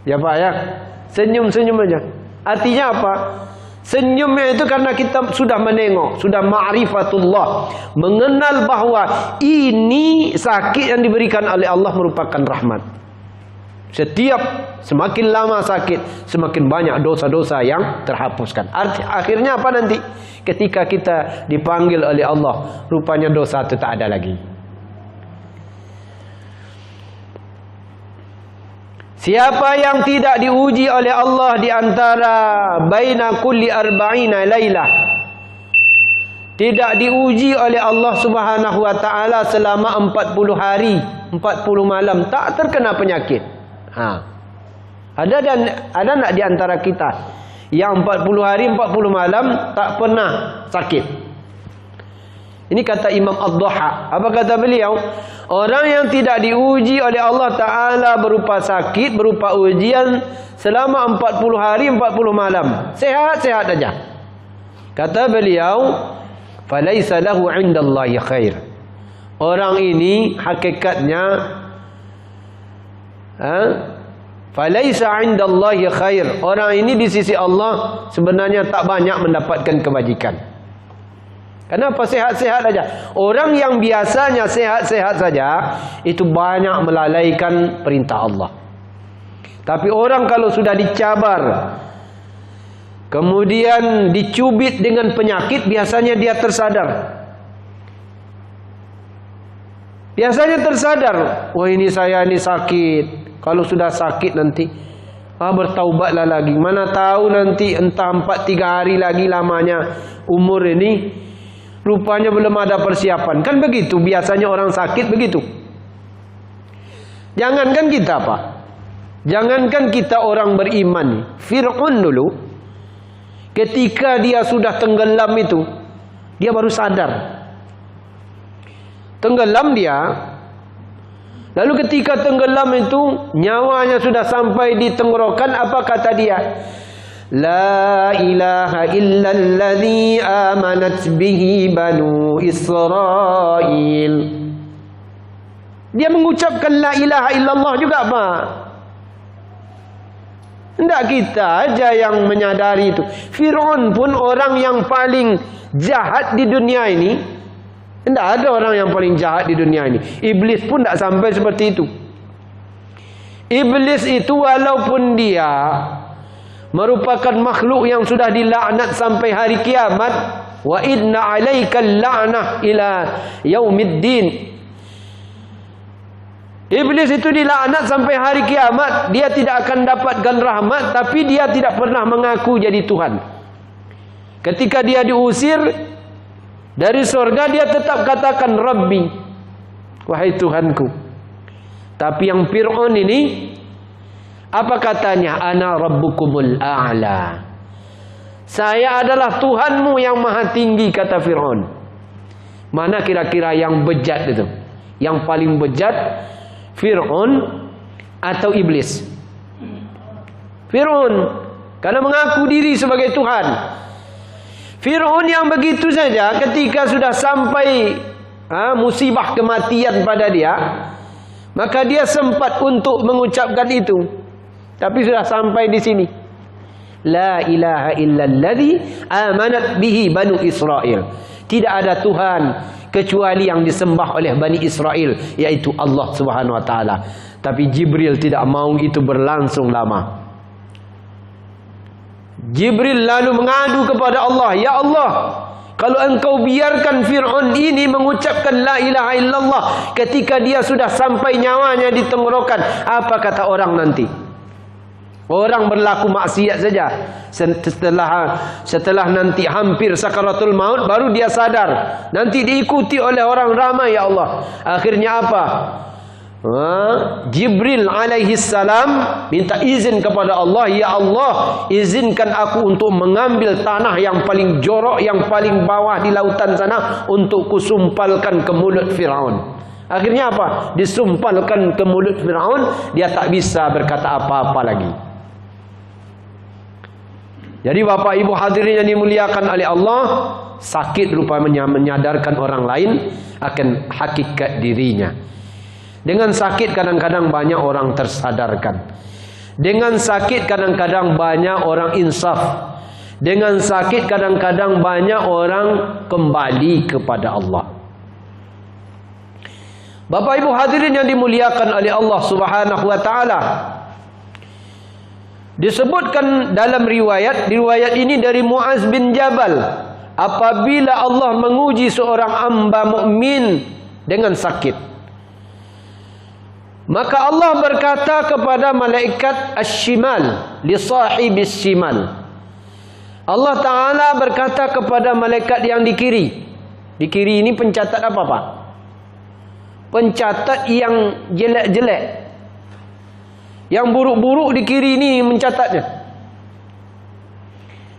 Ya Pak ya, senyum-senyum aja. Artinya apa? Senyumnya itu karena kita sudah menengok, sudah ma'rifatullah, mengenal bahwa ini sakit yang diberikan oleh Allah merupakan rahmat. Semakin lama sakit, semakin banyak dosa-dosa yang terhapuskan. Akhirnya apa nanti? Ketika kita dipanggil oleh Allah, rupanya dosa itu tak ada lagi. Siapa yang tidak diuji oleh Allah di antara baina kulli arba'ina lailah, tidak diuji oleh Allah Subhanahu wa taala selama 40 hari, 40 malam, tak terkena penyakit. Ada nak di antara kita yang 40 hari 40 malam tak pernah sakit? Ini kata Imam Ad-Duha. Apa kata beliau? Orang yang tidak diuji oleh Allah Ta'ala berupa sakit, berupa ujian selama 40 hari 40 malam, sehat-sehat saja. Kata beliau, falaisa lahu 'indallahi khair. Orang ini hakikatnya falaisa 'indallahi khair. Orang ini di sisi Allah sebenarnya tak banyak mendapatkan kebajikan. Kenapa sehat-sehat saja? Orang yang biasanya sehat-sehat saja itu banyak melalaikan perintah Allah. Tapi orang kalau sudah dicabar, kemudian dicubit dengan penyakit, biasanya dia tersadar. Biasanya tersadar, wah ini saya ini sakit. Kalau sudah sakit nanti bertaubatlah lagi. Mana tahu nanti entah 4-3 hari lagi lamanya umur ini. Rupanya belum ada persiapan. Kan begitu biasanya orang sakit begitu. Jangankan kita Pak, jangankan kita orang beriman. Fir'aun dulu, ketika dia sudah tenggelam itu, dia baru sadar. Tenggelam dia. Lalu ketika tenggelam itu, nyawanya sudah sampai di tenggorokan. Apa kata dia? La ilaha illalladzi amanat bihi banu Israel. Dia mengucapkan la ilaha illallah juga Pak. Tidak kita aja yang menyadari itu. Fir'aun pun orang yang paling jahat di dunia ini, Tidak ada orang yang paling jahat di dunia ini. Iblis pun tak sampai seperti itu. Iblis itu walaupun dia merupakan makhluk yang sudah dilaknat sampai hari kiamat, wa inna alaikal la'nah ila yaumiddin. Iblis itu dilaknat sampai hari kiamat. Dia tidak akan dapatkan rahmat, tapi dia tidak pernah mengaku jadi Tuhan. Ketika dia diusir dari surga, dia tetap katakan Rabbi, wahai Tuhanku. Tapi yang Fir'aun ini, apa katanya? Ana rabbukumul a'la. Saya adalah Tuhanmu yang maha tinggi, kata Fir'aun. Mana kira-kira yang bejat itu? Yang paling bejat, Fir'aun atau Iblis? Fir'aun, karena mengaku diri sebagai Tuhan. Fir'aun yang begitu saja ketika sudah sampai musibah kematian pada dia, maka dia sempat untuk mengucapkan itu. Tapi sudah sampai di sini. La ilaha illalladzi amanat bihi banu Israel. Tidak ada Tuhan kecuali yang disembah oleh Bani Israel, yaitu Allah Subhanahu wa taala. Tapi Jibril tidak mau itu berlangsung lama. Jibril lalu mengadu kepada Allah, ya Allah, kalau engkau biarkan Fir'aun ini mengucapkan la ilaha illallah ketika dia sudah sampai nyawanya di tenggorokan, apa kata orang nanti? Orang berlaku maksiat saja, setelah nanti hampir sakaratul maut baru dia sadar, nanti diikuti oleh orang ramai, ya Allah. Akhirnya apa? Jibril alaihi salam minta izin kepada Allah, ya Allah, izinkan aku untuk mengambil tanah yang paling jorok, yang paling bawah di lautan sana, untuk kusumpalkan ke mulut Fir'aun. Akhirnya apa? Disumpalkan ke mulut Fir'aun, dia tak bisa berkata apa-apa lagi. Jadi Bapak Ibu hadirin yang dimuliakan oleh Allah, sakit rupanya menyadarkan orang lain akan hakikat dirinya. Dengan sakit kadang-kadang banyak orang tersadarkan. Dengan sakit kadang-kadang banyak orang insaf. Dengan sakit kadang-kadang banyak orang kembali kepada Allah. Bapak Ibu hadirin yang dimuliakan oleh Allah Subhanahu wa taala, disebutkan dalam riwayat ini dari Muaz bin Jabal, apabila Allah menguji seorang hamba mukmin dengan sakit, maka Allah berkata kepada malaikat asy-syimal li sahibis syimal. Allah Ta'ala berkata kepada malaikat yang di kiri. Di kiri ini pencatat apa Pak? Pencatat yang jelek-jelek, yang buruk-buruk di kiri ini mencatatnya.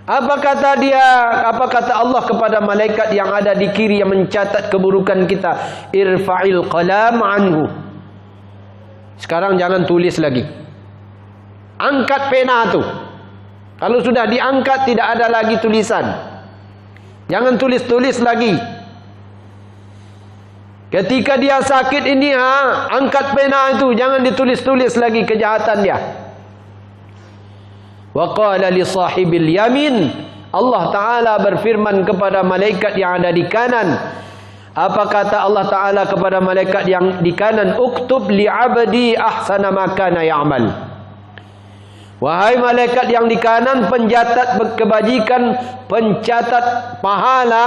Apa kata dia? Apa kata Allah kepada malaikat yang ada di kiri yang mencatat keburukan kita? Irfa'il qalam anhu. Sekarang jangan tulis lagi. Angkat pena tu. Kalau sudah diangkat tidak ada lagi tulisan. Jangan tulis-tulis lagi. Ketika dia sakit ini, angkat pena itu, jangan ditulis-tulis lagi kejahatan dia. Wa qala li sahibil yamin. Allah Ta'ala berfirman kepada malaikat yang ada di kanan. Apa kata Allah Ta'ala kepada malaikat yang di kanan? Uktub li'abdi ahsana ma kana ya'mal. Wahai malaikat yang di kanan, pencatat kebajikan, pencatat pahala,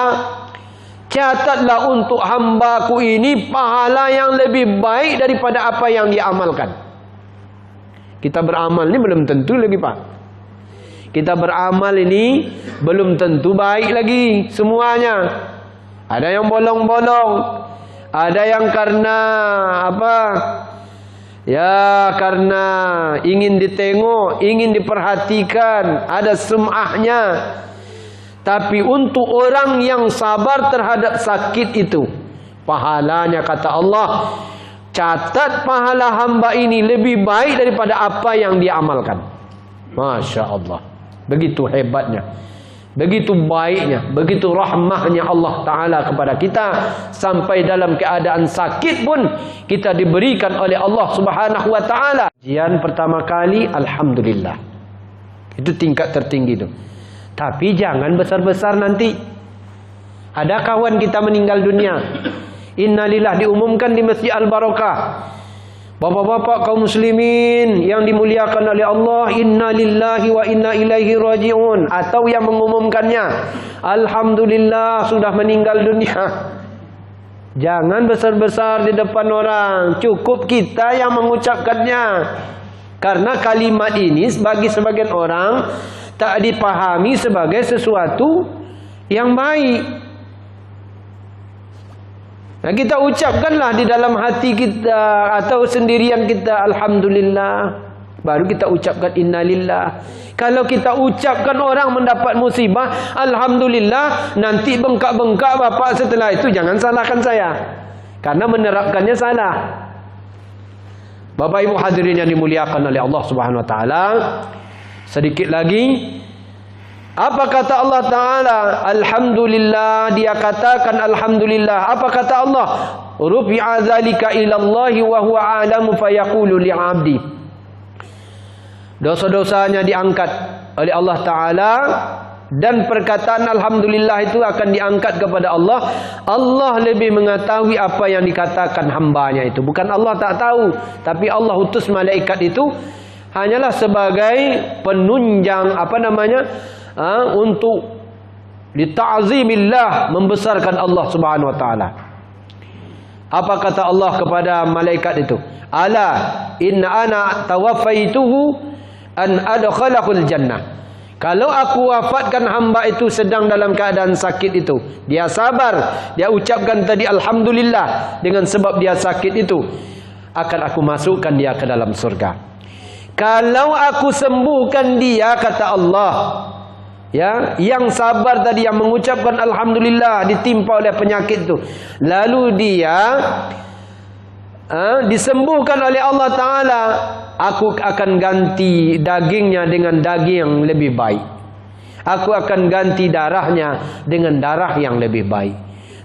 catatlah untuk hambaku ini pahala yang lebih baik daripada apa yang dia amalkan. Kita beramal ini belum tentu lagi Pak. Kita beramal ini belum tentu baik lagi semuanya. Ada yang bolong-bolong, ada yang karena apa? Ya, karena ingin ditengok, ingin diperhatikan, ada sum'ahnya. Tapi untuk orang yang sabar terhadap sakit itu, pahalanya kata Allah, catat pahala hamba ini lebih baik daripada apa yang dia amalkan. Masya Allah, begitu hebatnya, begitu baiknya, begitu rahmahnya Allah Ta'ala kepada kita. Sampai dalam keadaan sakit pun kita diberikan oleh Allah Subhanahu Wa Ta'ala. Ujian pertama kali, Alhamdulillah, itu tingkat tertinggi itu. Tapi jangan besar-besar nanti. Ada kawan kita meninggal dunia, innalillah diumumkan di Masjid Al-Barakah. Bapak-bapak kaum muslimin yang dimuliakan oleh Allah, innalillahi wa inna ilaihi raji'un. Atau yang mengumumkannya, alhamdulillah sudah meninggal dunia. Jangan besar-besar di depan orang, cukup kita yang mengucapkannya. Karena kalimat ini bagi sebagian orang tak dipahami sebagai sesuatu yang baik. Nah, kita ucapkanlah di dalam hati kita atau sendirian kita, alhamdulillah. Baru kita ucapkan innalillah. Kalau kita ucapkan orang mendapat musibah, alhamdulillah, nanti bengkak-bengkak bapak setelah itu, jangan salahkan saya. Karena menerapkannya salah. Bapak ibu hadirin yang dimuliakan oleh Allah Subhanahu wa taala, sedikit lagi. Apa kata Allah Ta'ala? Alhamdulillah, dia katakan alhamdulillah. Apa kata Allah? Rufi'a dzalika ilallahi wa huwa a'lamu fayaqulu li'abdi. Dosa-dosanya diangkat oleh Allah Ta'ala, dan perkataan alhamdulillah itu akan diangkat kepada Allah. Allah lebih mengetahui apa yang dikatakan hambanya itu. Bukan Allah tak tahu, tapi Allah utus malaikat itu hanyalah sebagai penunjang, untuk dita'zimillah, membesarkan Allah Subhanahu wa taala. Apa kata Allah kepada malaikat itu? Ala inna ana tawaffaituhu an adkhalahul jannah. Kalau aku wafatkan hamba itu sedang dalam keadaan sakit itu, dia sabar, dia ucapkan tadi alhamdulillah dengan sebab dia sakit itu, akan aku masukkan dia ke dalam surga. Kalau aku sembuhkan dia, kata Allah, ya, yang sabar tadi, yang mengucapkan alhamdulillah, ditimpa oleh penyakit itu, lalu dia disembuhkan oleh Allah Ta'ala, aku akan ganti dagingnya dengan daging yang lebih baik. Aku akan ganti darahnya dengan darah yang lebih baik.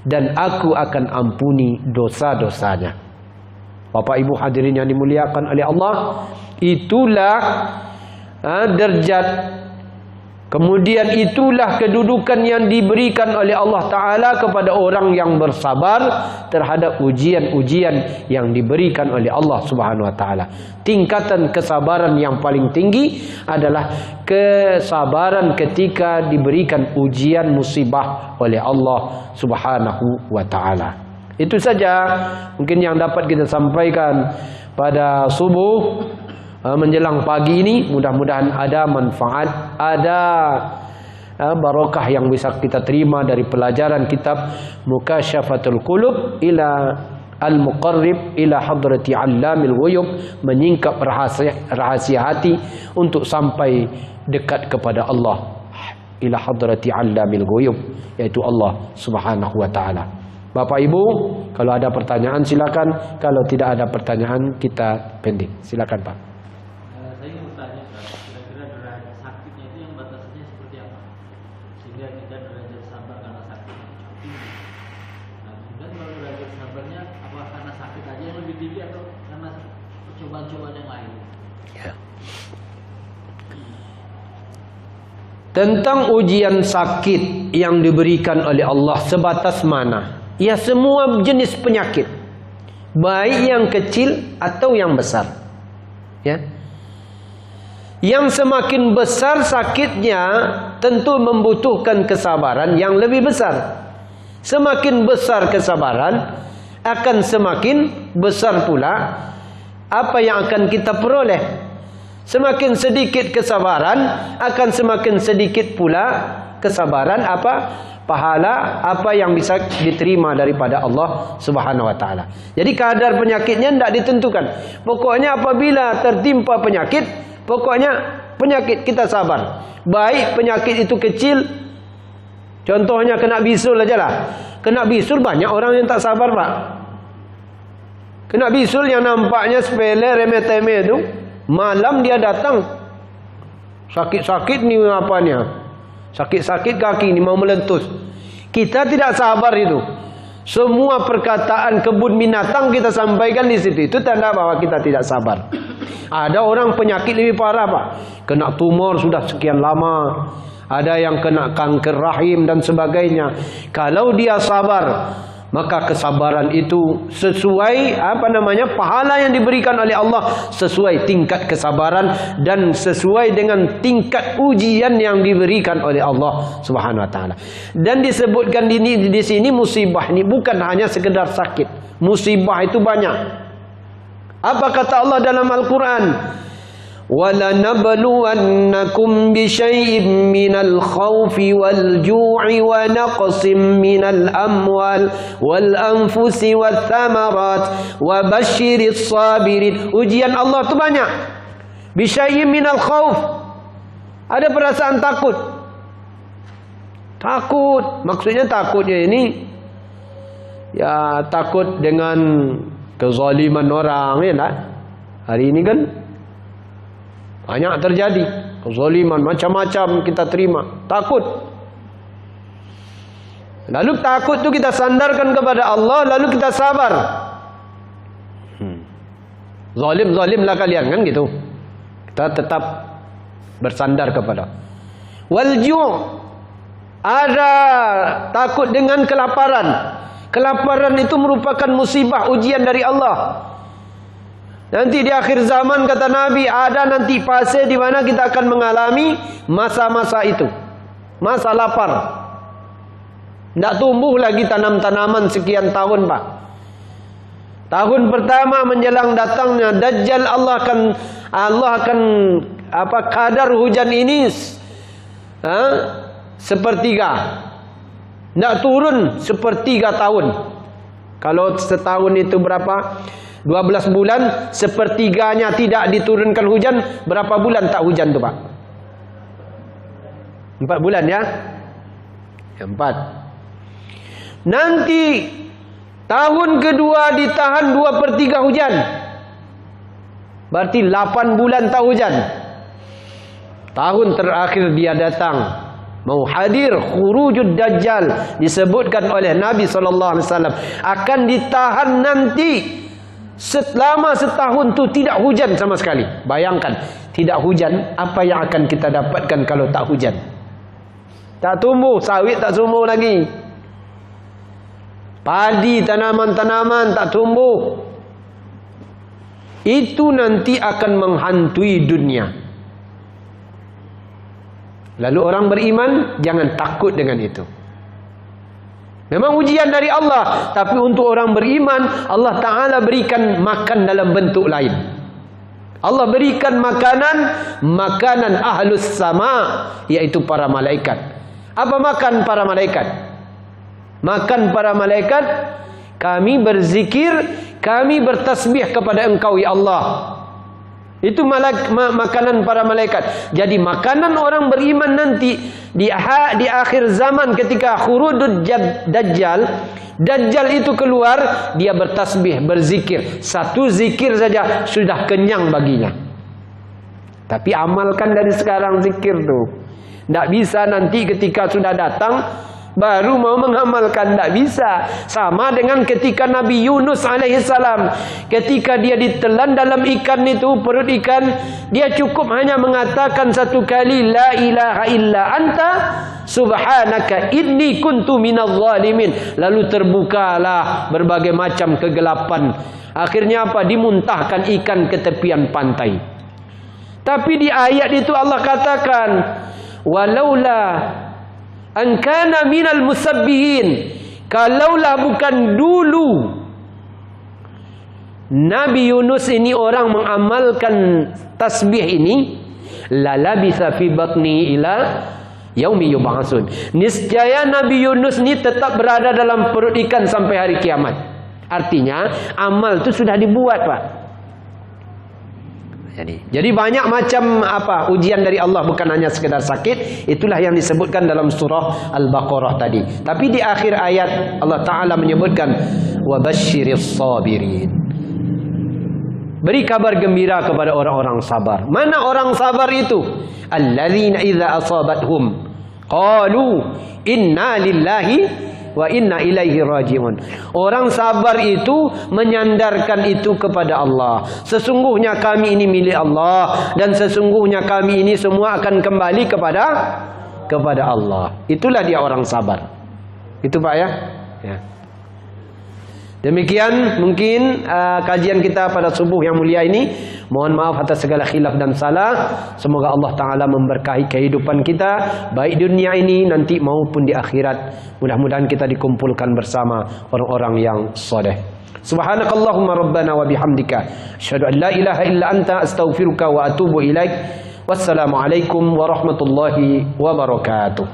Dan aku akan ampuni dosa-dosanya. Bapak ibu hadirin yang dimuliakan oleh Allah, itulah derajat, kemudian itulah kedudukan yang diberikan oleh Allah Ta'ala kepada orang yang bersabar terhadap ujian-ujian yang diberikan oleh Allah Subhanahu Wa Ta'ala. Tingkatan kesabaran yang paling tinggi adalah kesabaran ketika diberikan ujian musibah oleh Allah Subhanahu Wa Ta'ala. Itu saja mungkin yang dapat kita sampaikan pada subuh menjelang pagi ini. Mudah-mudahan ada manfaat, ada barakah yang bisa kita terima dari pelajaran kitab Mukasyafatul Qulub ila Al-Muqarrib ila Hadrati Allamil Ghuyub, menyingkap rahasia hati untuk sampai dekat kepada Allah, ila Hadrati Allamil Ghuyub, yaitu Allah Subhanahu wa taala. Bapak Ibu, kalau ada pertanyaan silakan, kalau tidak ada pertanyaan kita pending. Silakan Pak. Saya ingin bertanya, kira-kira derajat sakitnya itu yang batasnya seperti apa? Sehingga kita derajat sabar karena sakit yang tinggi. Nah, kemudian kalau derajat sabarnya apa karena sakit aja yang lebih tinggi atau karena percobaan-cobaan yang lain? Ya. Tentang ujian sakit yang diberikan oleh Allah sebatas mana? Ya, semua jenis penyakit, baik yang kecil atau yang besar. Ya. Yang semakin besar sakitnya tentu membutuhkan kesabaran yang lebih besar. Semakin besar kesabaran, akan semakin besar pula apa yang akan kita peroleh. Semakin sedikit kesabaran, akan semakin sedikit pula kesabaran pahala apa yang bisa diterima daripada Allah Subhanahu wa taala. Jadi kadar penyakitnya tidak ditentukan. Pokoknya apabila tertimpa penyakit, pokoknya penyakit kita sabar. Baik penyakit itu kecil, contohnya kena bisul aja lah. Kena bisul banyak orang yang tak sabar, Pak. Kena bisul yang nampaknya sepele, remeh-temeh itu, malam dia datang. Sakit-sakit ni apanya? Sakit-sakit kaki ni mau meletus. Kita tidak sabar itu. Semua perkataan kebun binatang kita sampaikan di situ. Itu tanda bahwa kita tidak sabar. Ada orang penyakit lebih parah, Pak. Kena tumor sudah sekian lama. ada yang kena kanker rahim dan sebagainya. Kalau dia sabar, maka kesabaran itu sesuai pahala yang diberikan oleh Allah, sesuai tingkat kesabaran dan sesuai dengan tingkat ujian yang diberikan oleh Allah Subhanahu wa taala. Dan disebutkan di sini musibah ini bukan hanya sekedar sakit. Musibah itu banyak. Apa kata Allah dalam Al-Quran? وَلَنَبْلُوَنَّكُمْ بِشَيْءٍ مِّنَ الْخَوْفِ وَالْجُوعِ وَنَقْصٍ مِّنَ الْأَمْوَالِ وَالْأَنفُسِ وَالثَّمَرَاتِ وَبَشِّرِ الصَّابِرِينَ. Ujian Allah itu banyak. بِشَيْءٍ مِّنَ الْخَوْفِ, ada perasaan takut. Takut, maksudnya takutnya ini ya takut dengan kezaliman orang, ya tak? Hari ini kan banyak terjadi kezaliman, macam-macam kita terima. Takut. Lalu takut tu kita sandarkan kepada Allah, lalu kita sabar. Zalim-zalimlah kalian, kan gitu. Kita tetap bersandar kepada. Wal-ju', ada takut dengan kelaparan. Kelaparan itu merupakan musibah, ujian dari Allah. Nanti di akhir zaman kata Nabi, ada nanti fase di mana kita akan mengalami masa-masa itu. Masa lapar. Tidak tumbuh lagi tanam-tanaman sekian tahun, Pak. Tahun pertama menjelang datangnya Dajjal, Allah akan kadar hujan ini sepertiga. Tidak turun sepertiga tahun. Kalau setahun itu berapa? 12 bulan, sepertiganya tidak diturunkan hujan. Berapa bulan tak hujan tu, Pak? 4 bulan ya? 4. Nanti tahun kedua ditahan 2/3 hujan. Berarti 8 bulan tak hujan. Tahun terakhir dia datang, mau hadir khurujud Dajjal, disebutkan oleh Nabi SAW akan ditahan nanti selama setahun tu tidak hujan sama sekali. Bayangkan, tidak hujan, apa yang akan kita dapatkan kalau tak hujan? Tak tumbuh, sawit tak tumbuh lagi. Padi, tanaman-tanaman tak tumbuh. Itu nanti akan menghantui dunia. Lalu orang beriman jangan takut dengan itu. Memang ujian dari Allah, tapi untuk orang beriman Allah Ta'ala berikan makan dalam bentuk lain. Allah berikan makanan ahlus sama, yaitu para malaikat. Apa makan para malaikat? Makan para malaikat, kami berzikir, kami bertasbih kepada Engkau ya Allah. Itu makanan para malaikat. Jadi makanan orang beriman nanti di akhir zaman ketika khurudud Dajjal itu keluar, dia bertasbih, berzikir. Satu zikir saja sudah kenyang baginya. Tapi amalkan dari sekarang zikir tu. Tak bisa nanti ketika sudah datang baru mau mengamalkan, tak bisa. Sama dengan ketika Nabi Yunus alaihissalam, ketika dia ditelan dalam ikan itu, perut ikan, dia cukup hanya mengatakan satu kali, la ilaha illa anta subhanaka inni kuntu minadh zalimin. Lalu terbukalah berbagai macam kegelapan. Akhirnya apa? Dimuntahkan ikan ke tepian pantai. Tapi di ayat itu Allah katakan, walaula an kana minal musabbihin, kalaulah bukan dulu Nabi Yunus ini orang mengamalkan tasbih ini, la labitha fi batni ila yaumi yub'atsun. Niscaya Nabi Yunus ini tetap berada dalam perut ikan sampai hari kiamat. Artinya amal itu sudah dibuat, Pak. Jadi banyak macam ujian dari Allah, bukan hanya sekedar sakit. Itulah yang disebutkan dalam surah Al-Baqarah tadi. Tapi di akhir ayat Allah Ta'ala menyebutkan wa basyiris sabirin. Beri kabar gembira kepada orang-orang sabar. Mana orang sabar itu? Alladzina idza asabathum qalu inna lillahi wa inna ilaihi raji'un. Orang sabar itu menyandarkan itu kepada Allah. Sesungguhnya kami ini milik Allah, dan sesungguhnya kami ini semua akan kembali kepada Allah. Itulah dia orang sabar. Itu Pak ya. Ya. Demikian mungkin kajian kita pada subuh yang mulia ini. Mohon maaf atas segala khilaf dan salah. Semoga Allah Ta'ala memberkahi kehidupan kita, baik di dunia ini nanti maupun di akhirat. Mudah-mudahan kita dikumpulkan bersama orang-orang yang soleh. Subhanakallahumma rabbana wa bihamdika asyhadu an la ilaha illa anta astaghfiruka wa atubu ilaik. Wassalamualaikum warahmatullahi wabarakatuh.